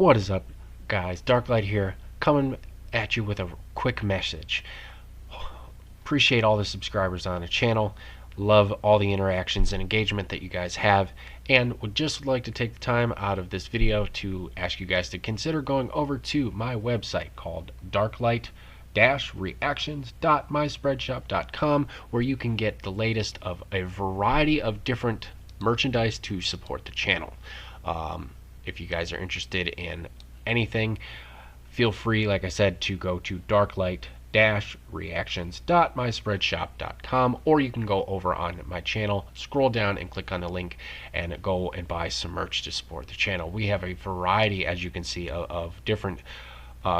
What is up, guys? Darklite here, coming at you with a quick message. Appreciate all the subscribers on the channel. Love all the interactions and engagement that you guys have, and would just like to take the time out of this video to ask you guys to consider going over to my website called darklite-reactions.myspreadshop.com, where you can get the latest of a variety of different merchandise to support the channel. If you guys are interested in anything, feel free, like I said, to go to darklite-reactions.myspreadshop.com, or you can go over on my channel, scroll down and click on the link and go and buy some merch to support the channel. We have a variety, as you can see, of different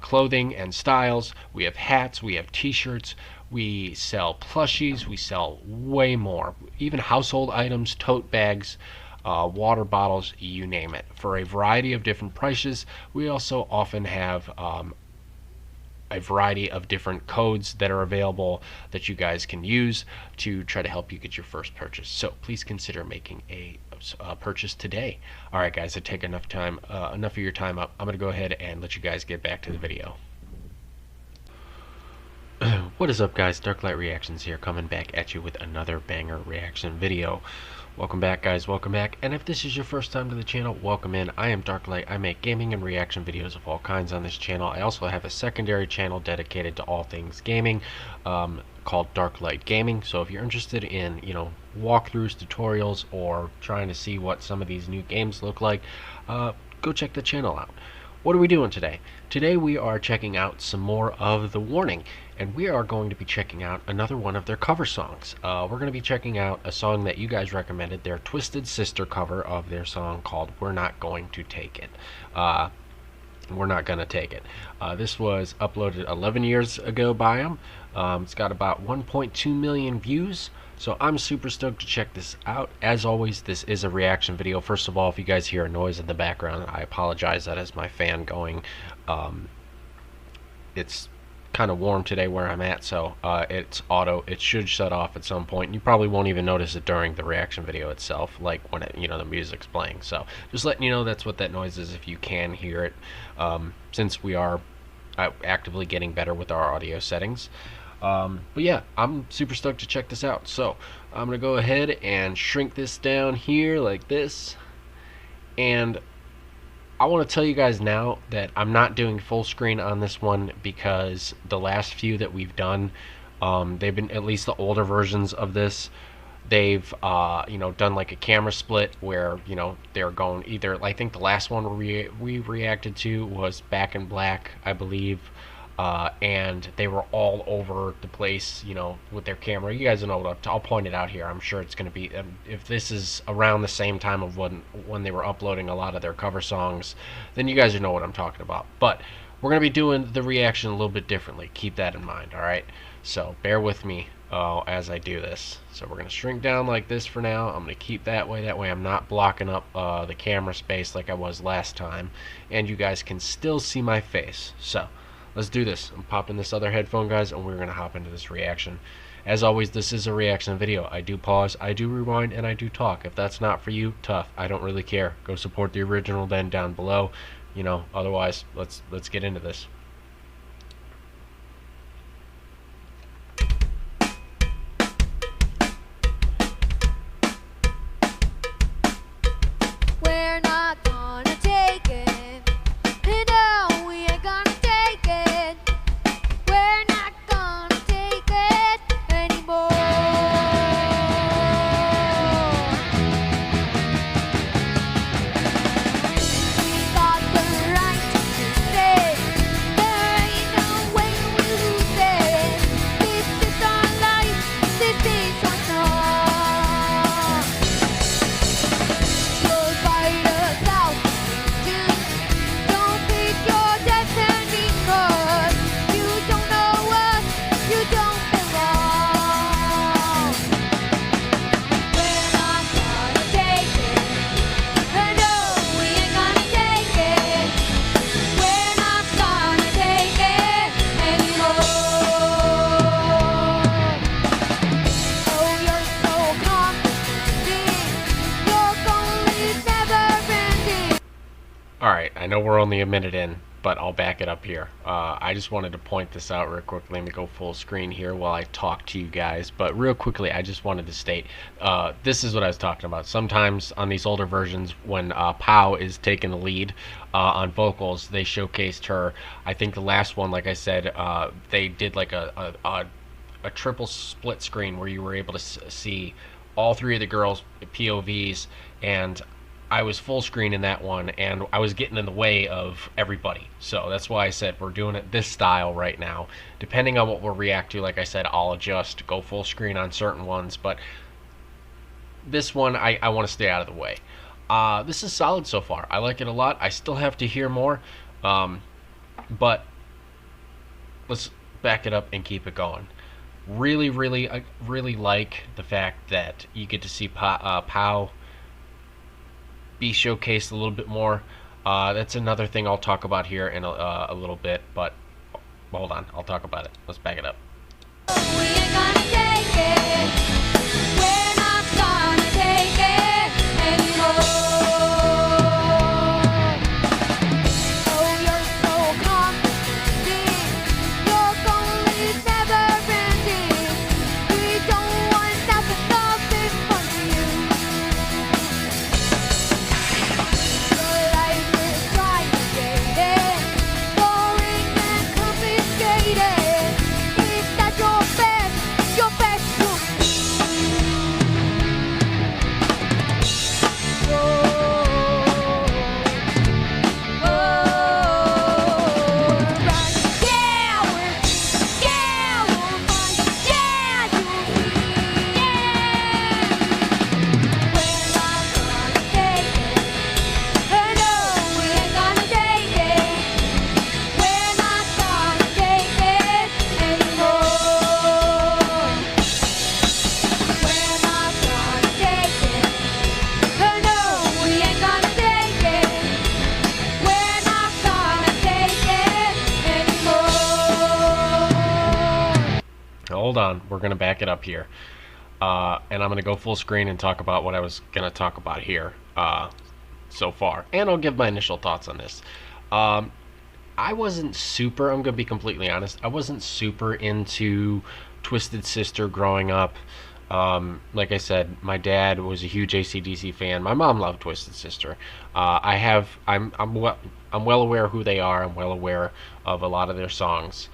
clothing and styles. We have hats, we have t-shirts, we sell plushies, we sell way more, even household items, tote bags, water bottles, you name it, for a variety of different prices. We also often have a variety of different codes that are available that you guys can use to try to help you get your first purchase. So please consider making a purchase today. All right, guys, I take enough of your time up. I'm gonna go ahead and let you guys get back to the video. What is up, guys? Darklite Reactions here, coming back at you with another banger reaction video. Welcome back, guys, welcome back. And if this is your first time to the channel, welcome in. I am Darklite. I make gaming and reaction videos of all kinds on this channel. I also have a secondary channel dedicated to all things gaming, called Darklite Gaming. So if you're interested in, walkthroughs, tutorials, or trying to see what some of these new games look like, go check the channel out. What are we doing today? Today we are checking out some more of The Warning, and we are going to be checking out another one of their cover songs. We're going to be checking out a song that you guys recommended, their Twisted Sister cover of their song called We're Not Going to Take It. We're Not Gonna Take It. This was uploaded 11 years ago by them. It's got about 1.2 million views. So I'm super stoked to check this out. As always, this is a reaction video. First of all, if you guys hear a noise in the background, I apologize. That is my fan going. It's kind of warm today where I'm at, so it's auto. It should shut off at some point. You probably won't even notice it during the reaction video itself, like when the music's playing. So just letting you know that's what that noise is if you can hear it, since we are actively getting better with our audio settings. But yeah, I'm super stoked to check this out. So I'm gonna go ahead and shrink this down here like this, and I want to tell you guys now that I'm not doing full screen on this one because the last few that we've done, they've been, at least the older versions of this, they've done like a camera split where they're going either, I think the last one we reacted to was Back in Black, I believe. And they were all over the place, with their camera. You guys know what I'll point it out here. I'm sure it's going to be, if this is around the same time of when they were uploading a lot of their cover songs, then you guys know what I'm talking about. But we're going to be doing the reaction a little bit differently. Keep that in mind, all right? So bear with me as I do this. So we're going to shrink down like this for now. I'm going to keep that way. That way I'm not blocking up the camera space like I was last time. And you guys can still see my face. So let's do this. I'm popping this other headphone, guys, and we're going to hop into this reaction. As always, this is a reaction video. I do pause, I do rewind, and I do talk. If that's not for you, tough. I don't really care. Go support the original then down below. Otherwise, let's get into this. We're not gonna take it. No, we ain't gonna take it. We're not gonna take it anymore. We got the right to stay. I know we're only a minute in, but I'll back it up here. I just wanted to point this out real quickly. Let me go full screen here while I talk to you guys. But real quickly, I just wanted to state this is what I was talking about. Sometimes on these older versions, when Pow is taking the lead on vocals, they showcased her. I think the last one, like I said, they did like a triple split screen where you were able to see all three of the girls' POVs, and I was full screen in that one, and I was getting in the way of everybody. So that's why I said we're doing it this style right now. Depending on what we'll react to, like I said, I'll adjust, go full screen on certain ones, but this one I want to stay out of the way. This is solid so far. I like it a lot. I still have to hear more, but let's back it up and keep it going. Really, really, I really like the fact that you get to see Pow be showcased a little bit more. That's another thing I'll talk about here in a little bit, but hold on, I'll talk about it. Let's back it up. We ain't gonna take it. We're not gonna take it anymore. Oh, you're so confident. Your goal is never ending. We don't want nothing from you. Your life is tribulated, boring and confiscated. Is that your best will be? Hold on, we're gonna back it up here, and I'm gonna go full screen and talk about what I was gonna talk about here so far, and I'll give my initial thoughts on this. I wasn't super. I'm gonna be completely honest. I wasn't super into Twisted Sister growing up. Like I said, my dad was a huge AC/DC fan. My mom loved Twisted Sister. I'm well aware who they are. I'm well aware of a lot of their songs.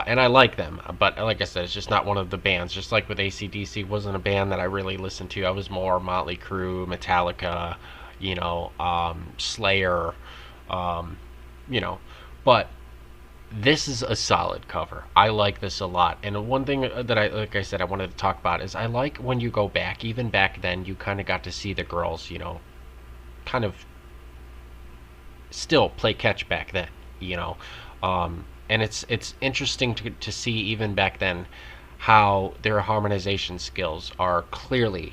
And I like them, but like I said, it's just not one of the bands. Just like with AC/DC, wasn't a band that I really listened to. I was more Motley Crue, Metallica, Slayer, But this is a solid cover. I like this a lot. And one thing that like I said, I wanted to talk about is I like when you go back. Even back then, you kind of got to see the girls, kind of still play catch back then, and it's interesting to see even back then how their harmonization skills are clearly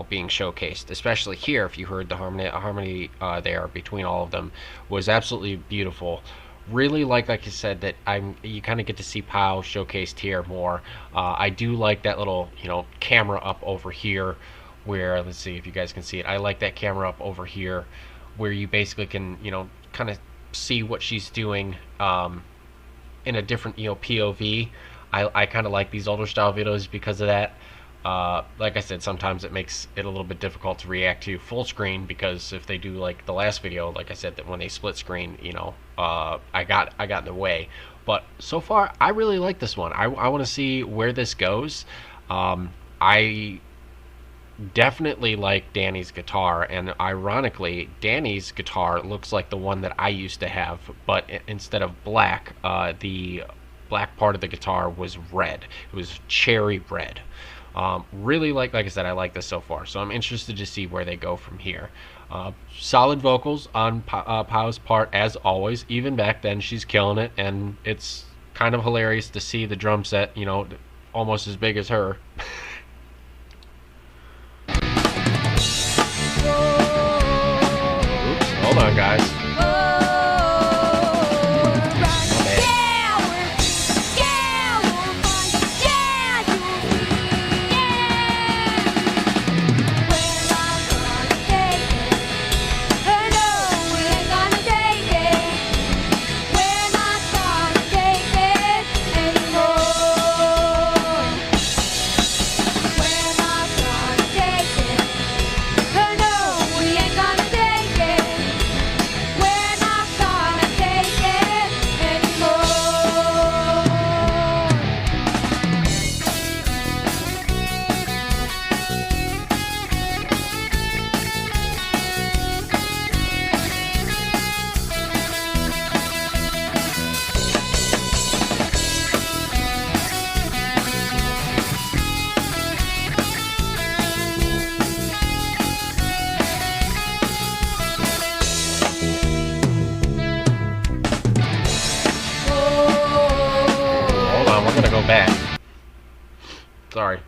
being showcased. Especially here, if you heard the harmony there between all of them was absolutely beautiful. Really like I said, that you kind of get to see Pow showcased here more. I do like that little camera up over here where, let's see if you guys can see it. I like that camera up over here where you basically can kind of see what she's doing in a different POV. I kind of like these older style videos because of that. Like I said, sometimes it makes it a little bit difficult to react to full screen, because if they do like the last video, like I said, that when they split screen, I got in the way. But so far, I really like this one. I want to see where this goes. I definitely like Danny's guitar, and ironically, Danny's guitar looks like the one that I used to have, but instead of black, the black part of the guitar was red. It was cherry red. Really like I said, I like this so far, so I'm interested to see where they go from here. Solid vocals on Pow's part, as always. Even back then, she's killing it, and it's kind of hilarious to see the drum set, almost as big as her. Oops, hold on, guys.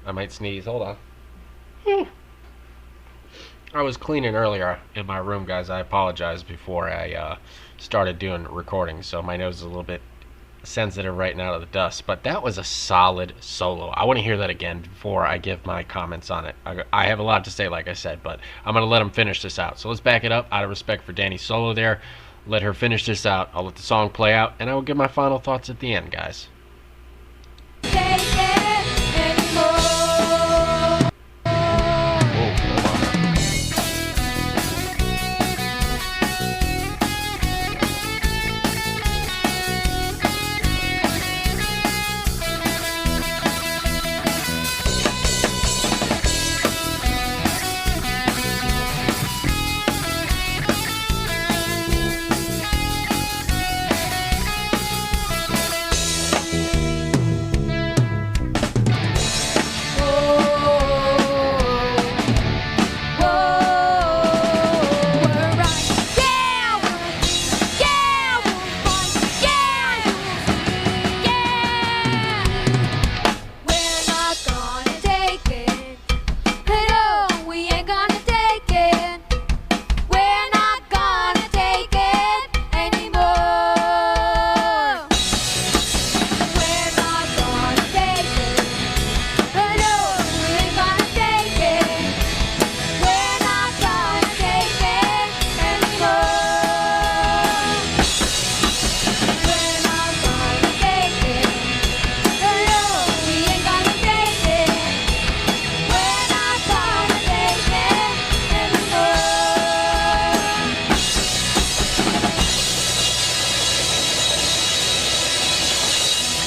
I might sneeze. Hold on. Whew. I was cleaning earlier in my room, guys. I apologize before I started doing recording, so my nose is a little bit sensitive right now to the dust. But that was a solid solo. I want to hear that again before I give my comments on it. I have a lot to say, like I said, but I'm going to let him finish this out. So let's back it up out of respect for Danny's solo there. Let her finish this out. I'll let the song play out, and I will give my final thoughts at the end, guys. Take it anymore. Whoa, hold on.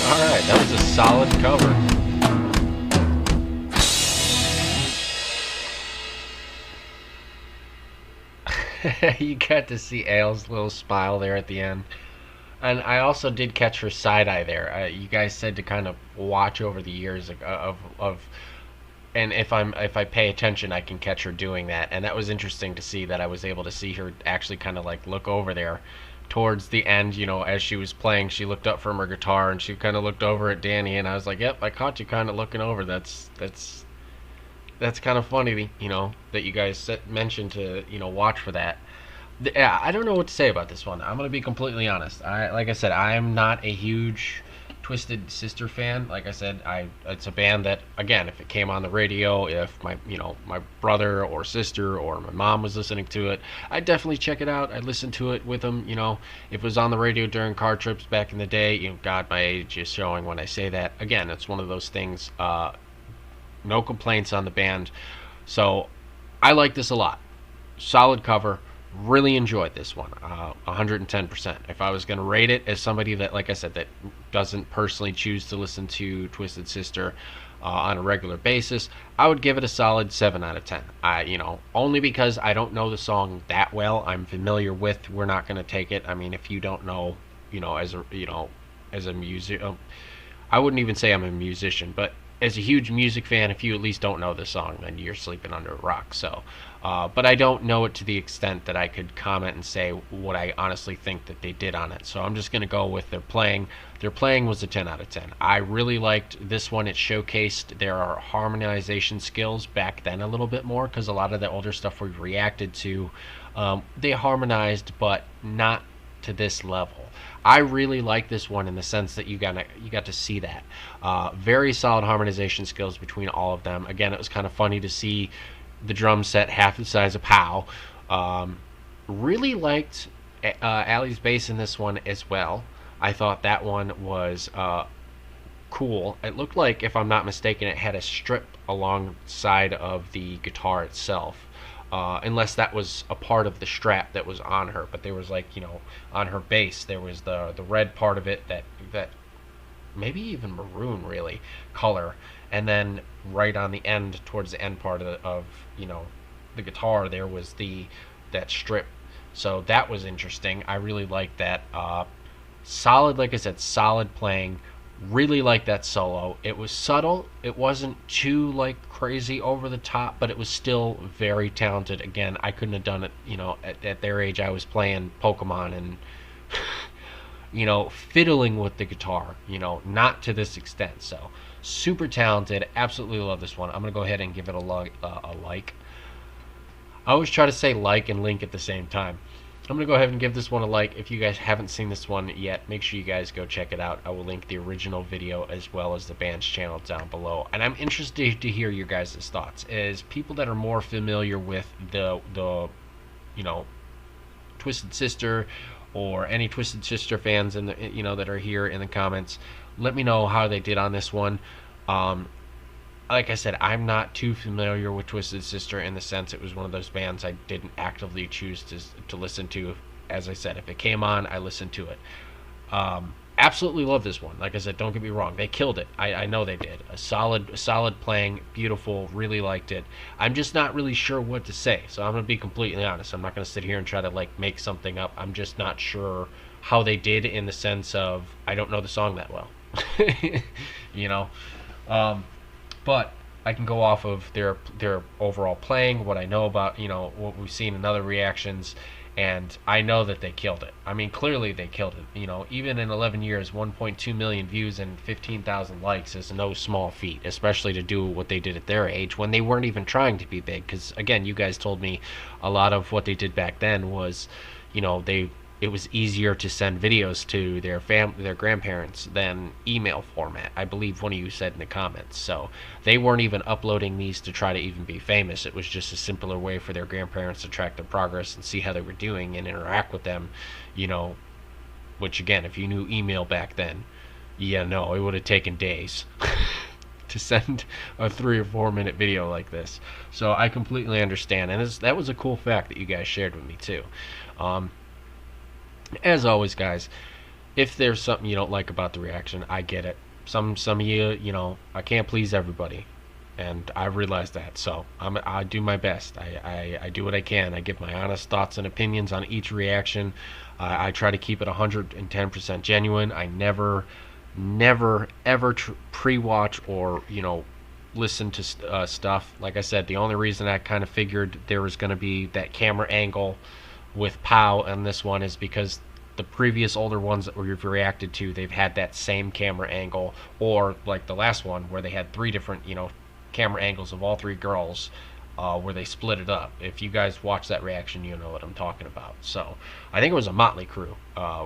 Alright, that was a solid cover. You got to see Aile's little smile there at the end. And I also did catch her side eye there. You guys said to kind of watch over the years of and if I pay attention, I can catch her doing that. And that was interesting to see that I was able to see her actually kind of like look over there towards the end. You know, as she was playing, she looked up from her guitar and she kind of looked over at Danny. And I was like, "Yep, I caught you kind of looking over. That's kind of funny, you know, that you guys mentioned to watch for that." Yeah, I don't know what to say about this one. I'm gonna be completely honest. Like I said, I am not a huge Twisted Sister fan. Like I said, it's a band that, again, if it came on the radio, if my brother or sister or my mom was listening to it, I'd definitely check it out. I'd listen to it with them. You know, if it was on the radio during car trips back in the day, God, my age is showing when I say that. Again, it's one of those things. No complaints on the band. So I like this a lot. Solid cover. Really enjoyed this one. 110%. If I was going to rate it as somebody that, like I said, that doesn't personally choose to listen to Twisted Sister on a regular basis, I would give it a solid 7 out of 10. Only because I don't know the song that well. I'm familiar with We're Not Gonna Take It. I mean, if you don't know, as a music, I wouldn't even say I'm a musician, but as a huge music fan, if you at least don't know the song, then you're sleeping under a rock. So, but I don't know it to the extent that I could comment and say what I honestly think that they did on it. So I'm just going to go with their playing. Their playing was a 10 out of 10. I really liked this one. It showcased their harmonization skills back then a little bit more, because a lot of the older stuff we reacted to, they harmonized, but not to this level. I really like this one in the sense that you got to see that. Very solid harmonization skills between all of them. Again, it was kind of funny to see the drum set half the size of Pow. Really liked Allie's bass in this one as well. I thought that one was cool. It looked like, if I'm not mistaken, it had a strip alongside of the guitar itself. Unless that was a part of the strap that was on her, but there was on her bass there was the red part of it that maybe even maroon really color, and then right on the end, towards the end part of the guitar, there was that strip. So that was interesting. I really liked that. Solid, like I said, solid playing. Really liked that solo. It was subtle. It wasn't too crazy over the top, but it was still very talented. Again, I couldn't have done it. At their age, I was playing Pokemon and fiddling with the guitar. Not to this extent. So Super talented. Absolutely love this one. I'm gonna go ahead and give it a like. I always try to say like and link at the same time. I'm going to go ahead and give this one a like. If you guys haven't seen this one yet, make sure you guys go check it out. I will link the original video as well as the band's channel down below. And I'm interested to hear your guys' thoughts. As people that are more familiar with the you know, Twisted Sister, or any Twisted Sister fans in the, that are here in the comments, let me know how they did on this one. Like I said, I'm not too familiar with Twisted Sister in the sense it was one of those bands I didn't actively choose to listen to. As I said, if it came on, I listened to it. Absolutely love this one. Like I said, don't get me wrong, they killed it. I know they did. A solid playing, beautiful, really liked it. I'm just not really sure what to say, so I'm going to be completely honest. I'm not going to sit here and try to like make something up. I'm just not sure how they did in the sense of I don't know the song that well. you know? But I can go off of their overall playing, what I know about, what we've seen in other reactions, and I know that they killed it. I mean, clearly they killed it. Even in 11 years, 1.2 million views and 15,000 likes is no small feat, especially to do what they did at their age when they weren't even trying to be big. Because, again, you guys told me a lot of what they did back then was, it was easier to send videos to their grandparents than email format. I believe one of you said in the comments. So they weren't even uploading these to try to even be famous. It was just a simpler way for their grandparents to track their progress and see how they were doing and interact with them, which again, if you knew email back then, it would have taken days to send a 3 or 4 minute video like this. So I completely understand, and that was a cool fact that you guys shared with me too. As always, guys, if there's something you don't like about the reaction, I get it. Some of you, I can't please everybody, and I realize that. So I do my best. I do what I can. I give my honest thoughts and opinions on each reaction. I try to keep it 110% genuine. I never ever pre-watch or listen to stuff. Like I said, the only reason I kind of figured there was going to be that camera angle with Pow and this one is because the previous older ones that we've reacted to, they've had that same camera angle, or like the last one where they had 3 different camera angles of all 3 girls, where they split it up. If you guys watch that reaction, you know what I'm talking about. So I think it was a Motley Crue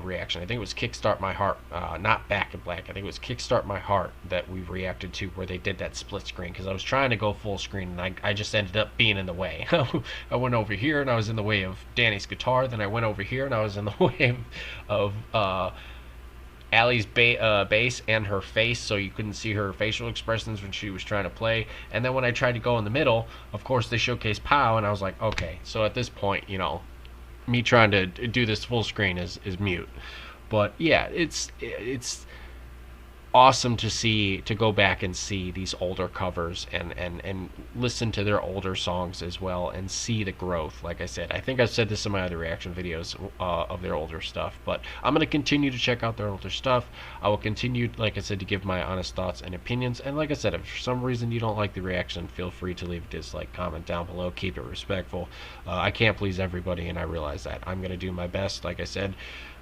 reaction. I think it was Kickstart My Heart, not Back in Black. I think it was Kickstart My Heart that we reacted to, where they did that split screen, because I was trying to go full screen and I just ended up being in the way. I went over here and I was in the way of Danny's guitar, then I went over here and I was in the way of Allie's bass and her face, so you couldn't see her facial expressions when she was trying to play. And then when I tried to go in the middle, of course they showcased Pow, and I was like, okay, so at this point, me trying to do this full screen is mute. But yeah, it's awesome to go back and see these older covers and listen to their older songs as well and see the growth. Like I said, I think I've said this in my other reaction videos of their older stuff, but I'm going to continue to check out their older stuff. I will continue, like I said, to give my honest thoughts and opinions. And like I said, if for some reason you don't like the reaction, feel free to leave a dislike comment down below. Keep it respectful. I can't please everybody, and I realize that. I'm going to do my best, like I said,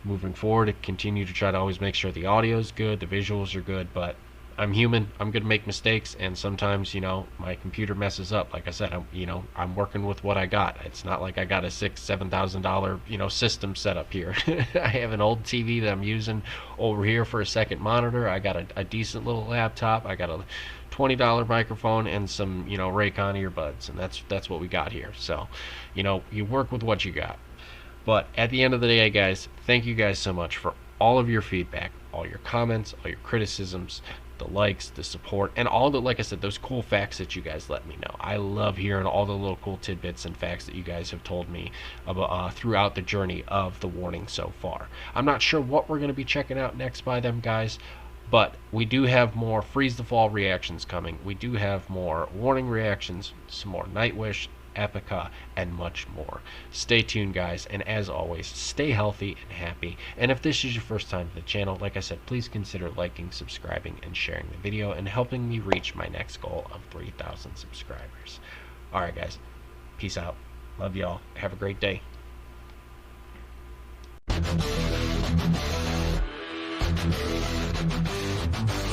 moving forward, continue to try to always make sure the audio is good, the visuals are good, but I'm human. I'm going to make mistakes, and sometimes, my computer messes up. Like I said, I'm working with what I got. It's not like I got a $6,000-$7,000, system set up here. I have an old TV that I'm using over here for a second monitor. I got a decent little laptop. I got a $20 microphone and some, Raycon earbuds, and that's what we got here. So, you work with what you got. But at the end of the day, guys, thank you guys so much for all of your feedback, all your comments, all your criticisms, the likes, the support, and all the, like I said, those cool facts that you guys let me know. I love hearing all the little cool tidbits and facts that you guys have told me about throughout the journey of the Warning so far. I'm not sure what we're going to be checking out next by them, guys, but we do have more Freeze the Fall reactions coming. We do have more Warning reactions, some more Nightwish, Epica, and much more. Stay tuned, guys, and as always, stay healthy and happy. And if this is your first time to the channel, like I said, please consider liking, subscribing, and sharing the video, and helping me reach my next goal of 3,000 subscribers. Alright, guys, peace out. Love y'all. Have a great day.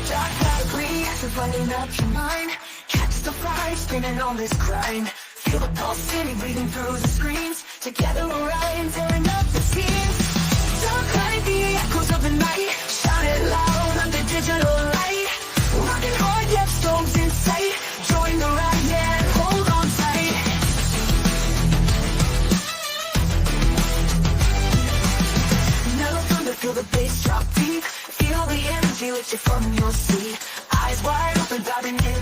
Dark cloud, green, groove, lighting up your mind. Catch the fire, spinning on this grind. Feel the pulsating, breathing through the screens. Together we're riding, tearing up the scenes. Darklite, the echoes of the night. Shout it loud under digital light. Rocking hard, yet storms in sight. Join the ride, yeah, and hold on tight. Mellow thunder, feel the bass drop deep. Feel the energy lift you from your seat. Eyes wide open, diving in